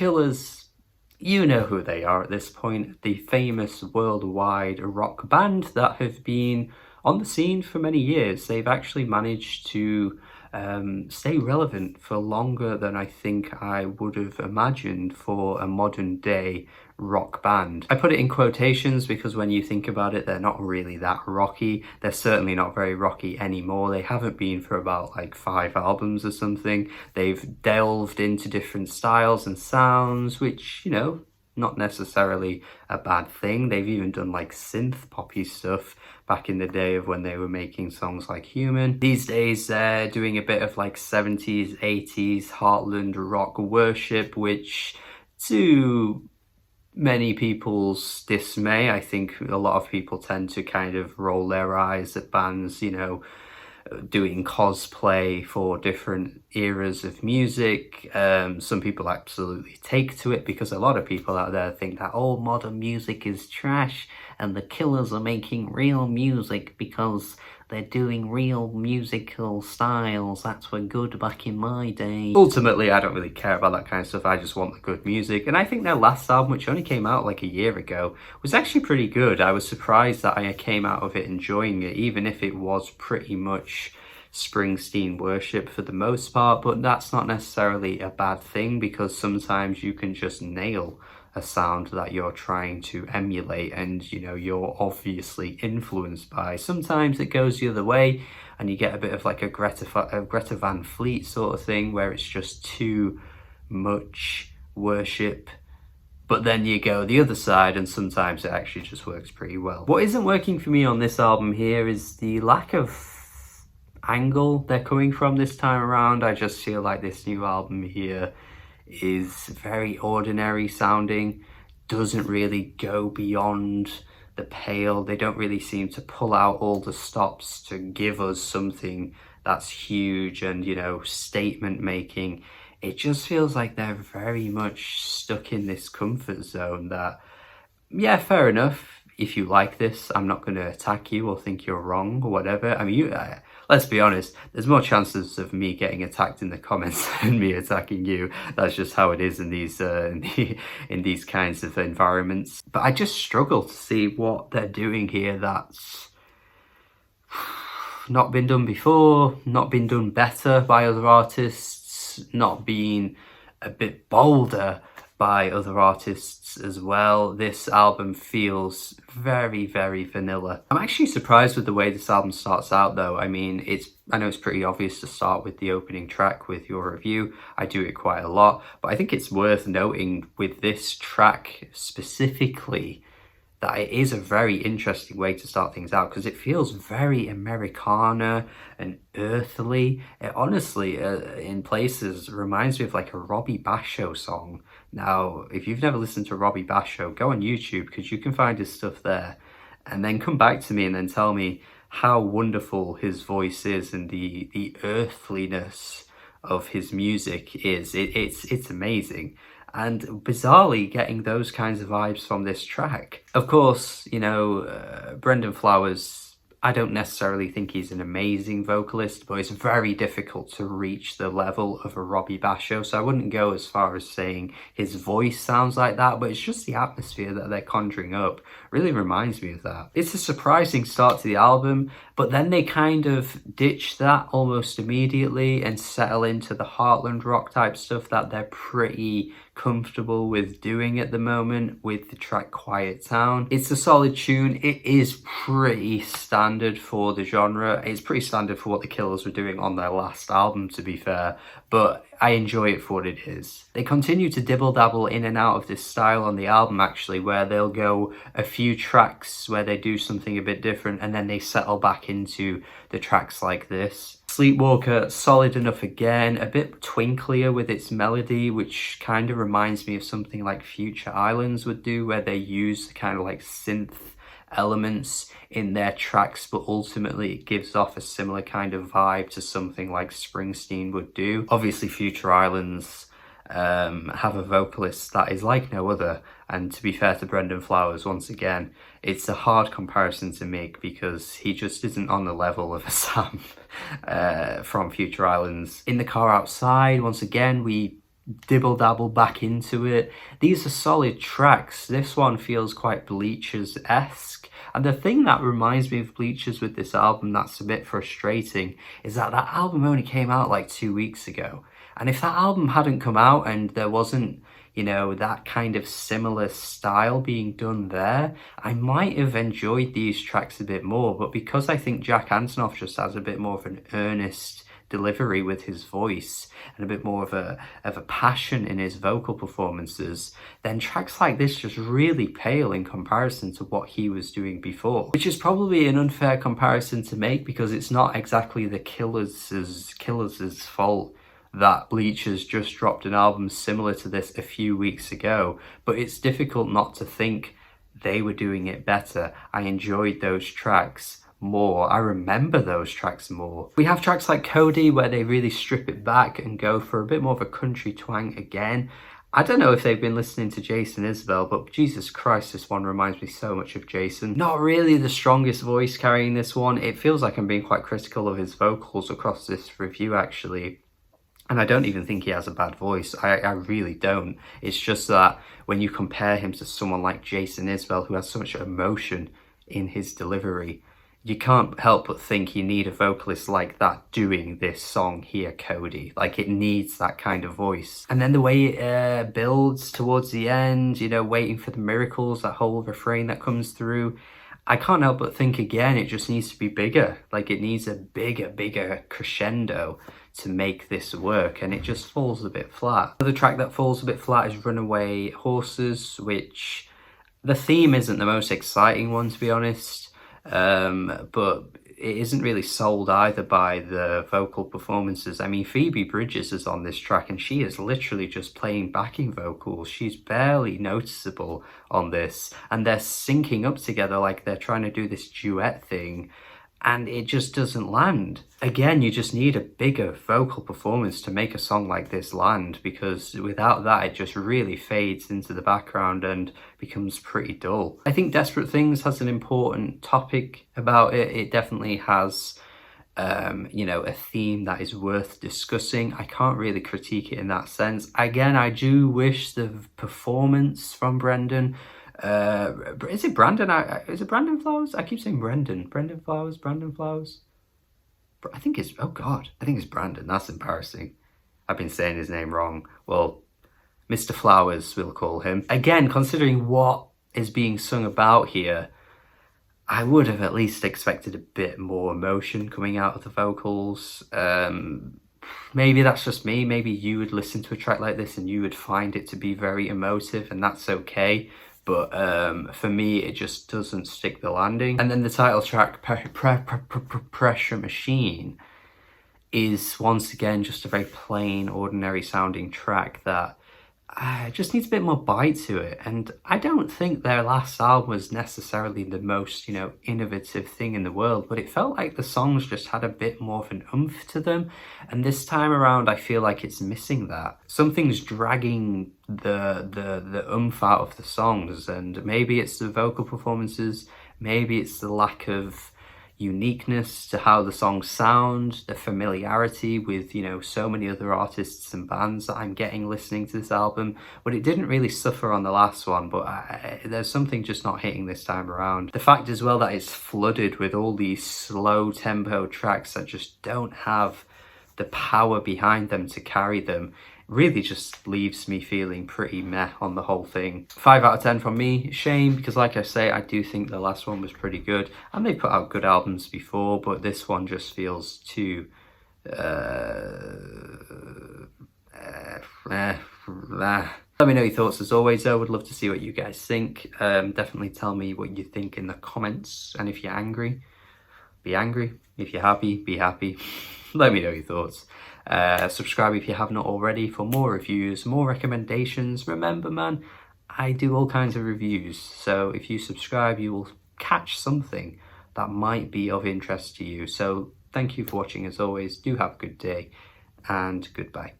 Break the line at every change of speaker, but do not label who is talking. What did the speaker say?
Killers, you know who they are at this point, the famous worldwide rock band that have been on the scene for many years. They've actually managed to stay relevant for longer than I think I would have imagined for a modern day rock band. I put it in quotations because when you think about it, they're not really that rocky. They're certainly not very rocky anymore. They haven't been for about like 5 albums or something. They've delved into different styles and sounds, which, you know, not necessarily a bad thing. They've even done like synth poppy stuff back in the day of when they were making songs like Human. These days they're doing a bit of like 70s, 80s Heartland rock worship, which to many people's dismay, I think a lot of people tend to kind of roll their eyes at bands, you know, doing cosplay for different eras of music. Some people absolutely take to it because a lot of people out there think that all modern music is trash and the Killers are making real music because they're doing real musical styles. That's were good back in my day. Ultimately, I don't really care about that kind of stuff. I just want the good music. And I think their last album, which only came out like a year ago, was actually pretty good. I was surprised that I came out of it enjoying it, even if it was pretty much Springsteen worship for the most part. But that's not necessarily a bad thing, because sometimes you can just nail a sound that you're trying to emulate and, you know, you're obviously influenced by. Sometimes it goes the other way and you get a bit of like a Greta Van Fleet sort of thing where it's just too much worship. But then you go the other side and sometimes it actually just works pretty well. What isn't working for me on this album here is the lack of angle they're coming from this time around. I just feel like this new album here is very ordinary sounding, doesn't really go beyond the pale. They don't really seem to pull out all the stops to give us something that's huge and, you know, statement making. It just feels like they're very much stuck in this comfort zone that, yeah, fair enough. If you like this, I'm not going to attack you or think you're wrong or whatever. I mean, let's be honest, there's more chances of me getting attacked in the comments than me attacking you. That's just how it is in these in these kinds of environments. But I just struggle to see what they're doing here that's not been done before, not been done better by other artists, not been a bit bolder by other artists as well. This album feels very, very vanilla. I'm actually surprised with the way this album starts out though. I mean, I know it's pretty obvious to start with the opening track with Your Review. I do it quite a lot, but I think it's worth noting with this track specifically that it is a very interesting way to start things out because it feels very Americana and earthly. It honestly, in places, reminds me of like a Robbie Basho song. Now, if you've never listened to Robbie Basho, go on YouTube because you can find his stuff there. And then come back to me and then tell me how wonderful his voice is and the earthliness of his music is. It's amazing. And bizarrely getting those kinds of vibes from this track. Of course, you know, Brendan Flowers, I don't necessarily think he's an amazing vocalist, but it's very difficult to reach the level of a Robbie Basho. So I wouldn't go as far as saying his voice sounds like that, but it's just the atmosphere that they're conjuring up really reminds me of that. It's a surprising start to the album, but then they kind of ditch that almost immediately and settle into the Heartland rock type stuff that they're pretty comfortable with doing at the moment with the track Quiet Town. It's a solid tune. It is pretty standard for the genre. It's pretty standard for what the Killers were doing on their last album, to be fair, but I enjoy it for what it is. They continue to dibble-dabble in and out of this style on the album actually, where they'll go a few tracks where they do something a bit different and then they settle back into the tracks like this. Sleepwalker, solid enough again, a bit twinklier with its melody, which kind of reminds me of something like Future Islands would do, where they use the kind of like synth elements in their tracks, but ultimately it gives off a similar kind of vibe to something like Springsteen would do. Obviously Future Islands have a vocalist that is like no other, and to be fair to Brendan Flowers, once again, it's a hard comparison to make because he just isn't on the level of a Sam from Future Islands. In the Car Outside, once again, we dibble dabble back into it. These are solid tracks. This one feels quite Bleachers-esque. And the thing that reminds me of Bleachers with this album that's a bit frustrating is that that album only came out like 2 weeks ago. And if that album hadn't come out and there wasn't, you know, that kind of similar style being done there, I might have enjoyed these tracks a bit more. But because I think Jack Antonoff just has a bit more of an earnest delivery with his voice and a bit more of a passion in his vocal performances, then tracks like this just really pale in comparison to what he was doing before, which is probably an unfair comparison to make because it's not exactly the Killers' fault that Bleachers just dropped an album similar to this a few weeks ago, but it's difficult not to think they were doing it better. I enjoyed those tracks more. I remember those tracks more. We have tracks like Cody where they really strip it back and go for a bit more of a country twang again. I don't know if they've been listening to Jason Isbell, but Jesus Christ, this one reminds me so much of Jason. Not really the strongest voice carrying this one. It feels like I'm being quite critical of his vocals across this review actually. And I don't even think he has a bad voice. I really don't. It's just that when you compare him to someone like Jason Isbell, who has so much emotion in his delivery, you can't help but think you need a vocalist like that doing this song here, Cody. Like, it needs that kind of voice. And then the way it builds towards the end, you know, waiting for the miracles, that whole refrain that comes through, I can't help but think again, it just needs to be bigger. Like, it needs a bigger crescendo to make this work, and it just falls a bit flat. Another track that falls a bit flat is Runaway Horses, which the theme isn't the most exciting one, to be honest. But it isn't really sold either by the vocal performances. I mean, Phoebe Bridgers is on this track and she is literally just playing backing vocals. She's barely noticeable on this, and they're syncing up together like they're trying to do this duet thing, and it just doesn't land. Again, you just need a bigger vocal performance to make a song like this land, because without that, it just really fades into the background and becomes pretty dull. I think Desperate Things has an important topic about it. It definitely has, you know, a theme that is worth discussing. I can't really critique it in that sense. Again, I do wish the performance from Brendan, is it Brandon? Is it Brandon Flowers? I keep saying Brendan. Brendan Flowers? Brandon Flowers? I think it's, oh God, I think it's Brandon. That's embarrassing. I've been saying his name wrong. Well, Mr. Flowers, we'll call him. Again, considering what is being sung about here, I would have at least expected a bit more emotion coming out of the vocals. Maybe that's just me. Maybe you would listen to a track like this and you would find it to be very emotive, and that's okay. But for me, it just doesn't stick the landing. And then the title track, Pressure Machine, is once again just a very plain, ordinary sounding track that just needs a bit more bite to it. And I don't think their last album was necessarily the most, you know, innovative thing in the world, but it felt like the songs just had a bit more of an oomph to them. And this time around, I feel like it's missing that. Something's dragging the oomph out of the songs, and maybe it's the vocal performances, maybe it's the lack of uniqueness to how the songs sound, the familiarity with, you know, so many other artists and bands that I'm getting listening to this album. But it didn't really suffer on the last one, but there's something just not hitting this time around. The fact as well that it's flooded with all these slow tempo tracks that just don't have the power behind them to carry them really just leaves me feeling pretty meh on the whole thing. 5 out of 10 from me. Shame, because like I say, I do think the last one was pretty good, and they put out good albums before, but this one just feels too let me know your thoughts as always though. Would love to see what you guys think. Definitely tell me what you think in the comments, and if you're angry, be angry. If you're happy, be happy. Let me know your thoughts. Subscribe if you have not already for more reviews, more recommendations. Remember, man, I do all kinds of reviews, so if you subscribe, you will catch something that might be of interest to you. So thank you for watching as always. Do have a good day, and goodbye.